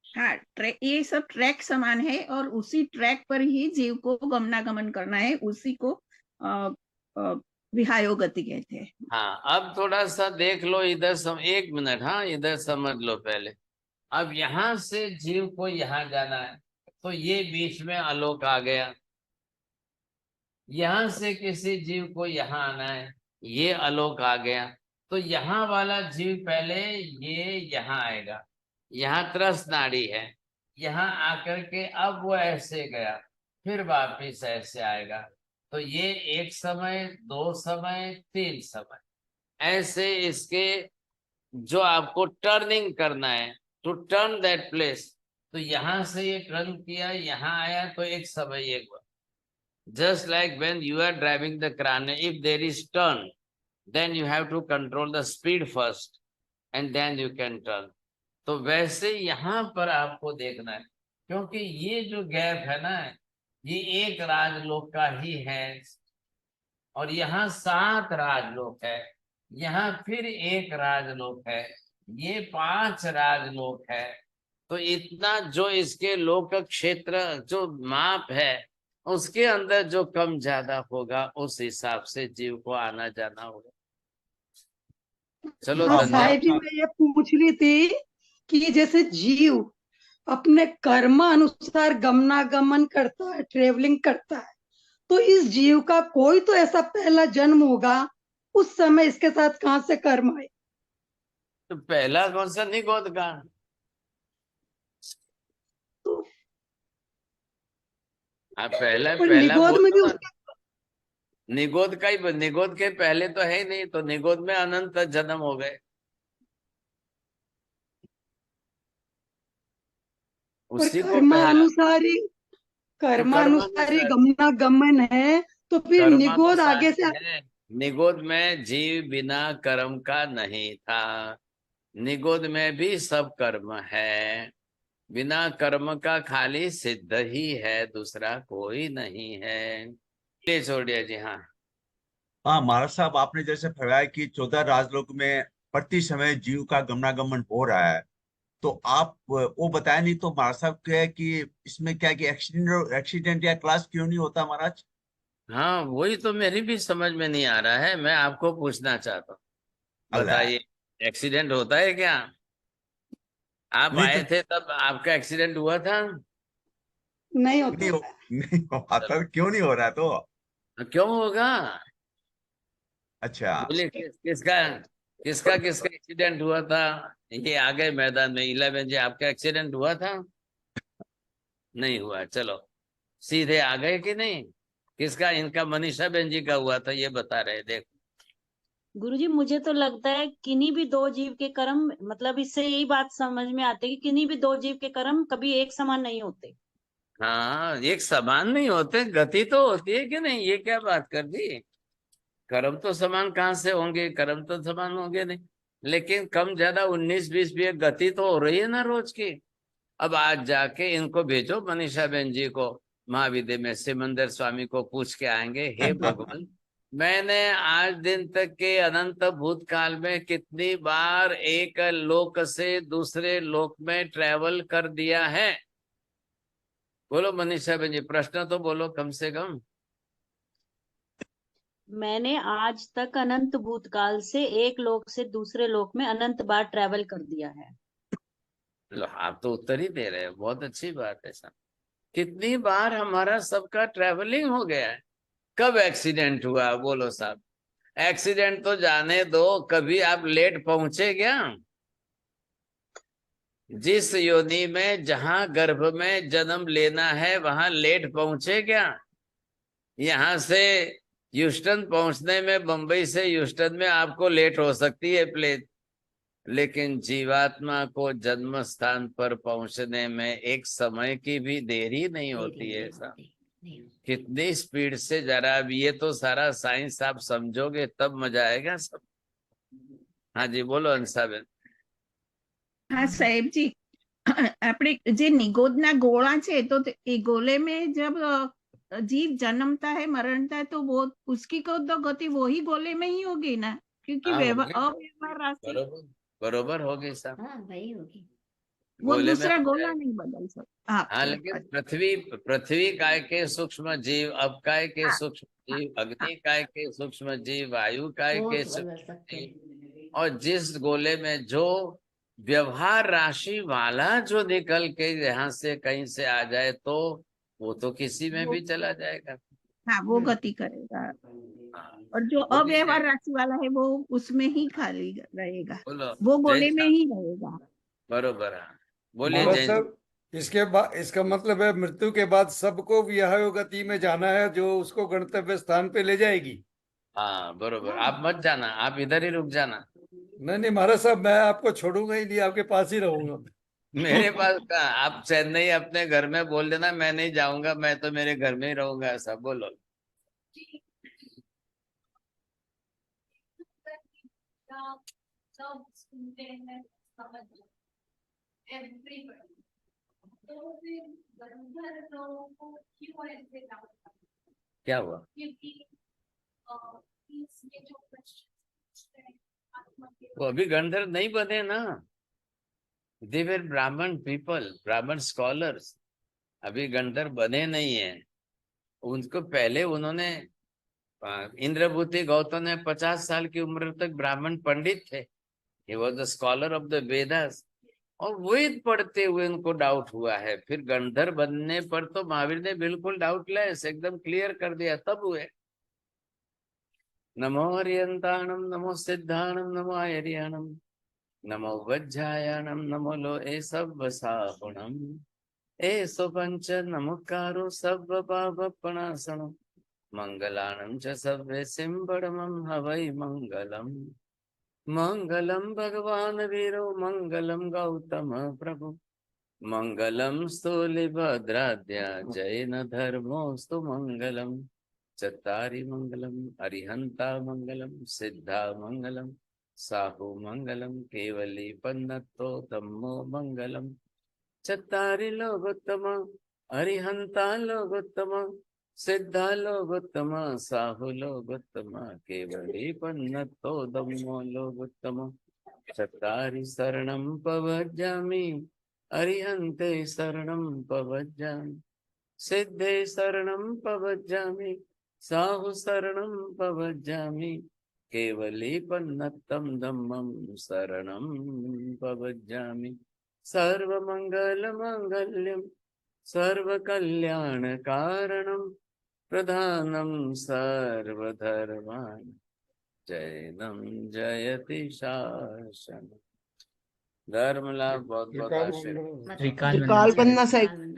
हाँ, ये सब ट्रैक समान है और उसी ट्रैक पर ही जीव को गमनागमन करना है, उसी को विहायो गति कहते हैं। हाँ, अब थोड़ा सा देख लो इधर, एक मिनट, हाँ इधर समझ लो पहले। अब यहाँ से जीव को यहाँ जाना है तो ये बीच में आलोक आ गया, यहाँ से किसी जीव को यहाँ आना है, ये आलोक आ गया। तो यहाँ वाला जीव पहले ये यहाँ आएगा, यहाँ त्रस नाड़ी है, यहाँ आकर के अब वो ऐसे गया, फिर वापिस ऐसे आएगा। तो ये एक समय, दो समय, तीन समय, ऐसे इसके जो आपको टर्निंग करना है, टू टर्न दैट प्लेस। तो यहाँ से ये टर्न किया, यहाँ आया तो एक समय एक बार। Just like when you are driving the car, if there is turn, then you have to control the speed first and then you can turn. तो वैसे यहाँ पर आपको देखना है, क्योंकि ये जो गैप है ना, ये एक राजलोक का ही है, और यहाँ 7 राजलोक है, यहाँ फिर एक राजलोक है, ये 5 राजलोक है। तो इतना जो इसके लोक क्षेत्र जो माप है, उसके अंदर जो कम ज्यादा होगा उस हिसाब से जीव को आना जाना होगा। चलो साहिब जी, मैं ये पूछ रही थी कि जैसे जीव अपने कर्म अनुसार गमनागमन करता है, ट्रेवलिंग करता है, तो इस जीव का कोई तो ऐसा पहला जन्म होगा, उस समय इसके साथ कहाँ से कर्म आए? तो पहला कौन सा, निगोद का। पहला निगोद में भी निगोद का ही, निगोद के पहले तो है ही नहीं, तो निगोद में अनंत जन्म हो गए। उसी को कर्मानुसारी गमनागमन है, तो फिर निगोद आगे से निगोद में जीव बिना कर्म का नहीं था, निगोद में भी सब कर्म है, बिना कर्म का खाली सिद्ध ही है, दूसरा कोई नहीं है। ले छोड़िए जी। हाँ हाँ महाराज साहब, आपने जैसे फरमाया कि 14 राजलोक में प्रति समय जीव का गमनागमन हो रहा है, तो आप वो बताया नहीं तो महाराज साहब क्या है कि इसमें क्या कि एक्सीडेंट या क्लास क्यों नहीं होता महाराज? हाँ, वही तो मेरी भी समझ में नहीं आ रहा है, मैं आपको पूछना चाहता हूँ, बताइए एक्सीडेंट होता है क्या? आप आए थे तब आपका एक्सीडेंट हुआ था? नहीं नहीं होता है। नहीं हो पाता, क्यों नहीं हो रहा है तो? क्यों होगा? अच्छा। बोलिए किसका किसका किसका एक्सीडेंट हुआ था? ये आ गए मैदान में। 11 जी आपका एक्सीडेंट हुआ था? नहीं हुआ, चलो सीधे आ गए कि नहीं? किसका? इनका मनीषा बहन जी का हुआ था, ये बता रहे, देखो। गुरुजी मुझे तो लगता है किन्हीं भी दो जीव के कर्म, मतलब इससे यही बात समझ में आती है कि किन्हीं भी दो जीव के कर्म कभी एक समान नहीं होते। हाँ, एक समान नहीं होते, गति तो होती है कि नहीं? ये क्या बात कर दी? कर्म तो समान कहाँ से होंगे? कर्म तो समान होंगे नहीं, लेकिन कम ज्यादा 19-20 भी एक गति तो हो रही है ना रोज की। अब आज जाके इनको भेजो, मनीषा बहन जी को महाविद्या में सिमंदर स्वामी को पूछ के आएंगे, हे भगवान मैंने आज दिन तक के अनंत भूतकाल में कितनी बार एक लोक से दूसरे लोक में ट्रेवल कर दिया है? बोलो मनीषा बहन जी, प्रश्न तो बोलो कम से कम। मैंने आज तक अनंत भूतकाल से एक लोक से दूसरे लोक में अनंत बार ट्रेवल कर दिया है। लो, आप तो उत्तर ही दे रहे हैं, बहुत अच्छी बात है सर। कितनी बार हमारा सबका ट्रेवलिंग हो गया है। कब एक्सीडेंट हुआ बोलो साहब? एक्सीडेंट तो जाने दो, कभी आप लेट पहुंचे क्या? जिस योनि में जहां गर्भ में जन्म लेना है वहां लेट पहुंचे क्या? यहां से ह्यूस्टन पहुंचने में, बंबई से ह्यूस्टन में आपको लेट हो सकती है प्लेन, लेकिन जीवात्मा को जन्म स्थान पर पहुंचने में एक समय की भी देरी नहीं होती है। ऐसा कितनी स्पीड से, जरा अब ये तो सारा साइंस आप समझोगे तब मजा आएगा सब। हाँ जी बोलो अंसाबेन। हाँ साहेबजी, આપણે જે નિગોદના गोला છે तो એ गोले में जब जीव जन्मता है मरता है तो वो उसकी तो गति वही गोले में ही होगी ना, क्योंकि हाँ होगी, अव्यवहार राशि बरोबर बरोबर होगी साहब। हाँ वही होगी। वो गोले में दूसरा हो गोला जाएगा। नहीं बदल सकता। हाँ हाँ, लेकिन पृथ्वी पृथ्वी काय के सूक्ष्म जीव, अब काय के सूक्ष्म जीव, अग्नि काय के सूक्ष्म जीव, वायु काय वो के तो बदल सूक्ष्म सकते जीव, हैं। और जिस गोले में जो व्यवहार राशि वाला जो निकल के यहाँ से कहीं से आ जाए तो वो तो किसी में भी चला जाएगा। हाँ वो गति करेगा, हाँ, और जो बोलिए अव्यवहार जय, राशि वाला है वो उसमें ही खाली रहेगा, बोलो वो जय गोले में साहब, ही रहेगा। बरोबर है। बोलिए महाराज जय। साहब, इसके बाद इसका मतलब है मृत्यु के बाद सबको विहाय गति में जाना है जो उसको गंतव्य स्थान पे ले जाएगी। हाँ बरोबर, आप मत जाना, आप इधर ही रुक जाना। नहीं नहीं महाराज साहब, मैं आपको छोड़ूंगा ही नहीं, आपके पास ही रहूंगा। मेरे पास कहाँ? आप चेन्नई अपने घर में बोल देना, मैं नहीं जाऊंगा, मैं तो मेरे घर में ही रहूंगा, ऐसा बोलो। क्या हुआ? वो अभी गंधर्व नहीं बने ना, दे वर ब्राह्मण पीपल, ब्राह्मण स्कॉलर्स, अभी गंधर्व बने नहीं है। उनको पहले उन्होंने इंद्रभूति गौतम ने 50 साल की उम्र तक ब्राह्मण पंडित थे। He was the scholar of the Vedas, और वेद पढ़ते हुए उनको डाउट हुआ है। फिर गंधर्व बनने पर तो महावीर ने बिल्कुल डाउटलेस एकदम क्लियर कर दिया, तब हुए। नमो हरियंताणम, नमो सिद्धाणम, नमो आयरियाणम, नमो वज्रायाणम, नमो लो ए सब सापुणम, ए सुपंच नमोकारो सब पापनाशनम, मंगलाणं च सव्ये सिंबड़मं हवै मंगलम। मंगलम भगवान वीरो मंगलम गौतम प्रभु, मंगलम स्थूलिभद्राद्या जैन धर्मोस्तु मंगलम। चत्तारि मंगलम अरिहंता मंगलम, सिद्धा मंगलम, साहु मंगलम, केवली पन्नतो तमो मंगलम। चत्तारि लोकोत्तम, अरिहंता लोकोत्तम, सिद्धा लोकोत्तम, साहु लोकोत्तम, केवली पन्नतो धम्मो लोकोत्तम। चत्तारि शरणं पवज्जामि, अरिहन्ते शरणं पवज्जामि, सिद्धे शरणं पवज्जामि, साहु शरणं पवज्जामि, केवली पन्नतं धम्मं शरणं पवज्जामि। सर्वमंगल मांगल्यम सर्व कल्याण कारणम प्रधानम सर्वधर्मान जैनम जयति शासन। धर्म लाभ बहुत बहुत आशीर्वाद। त्रिकाल त्रिकाल वंदना वंदना साहिब।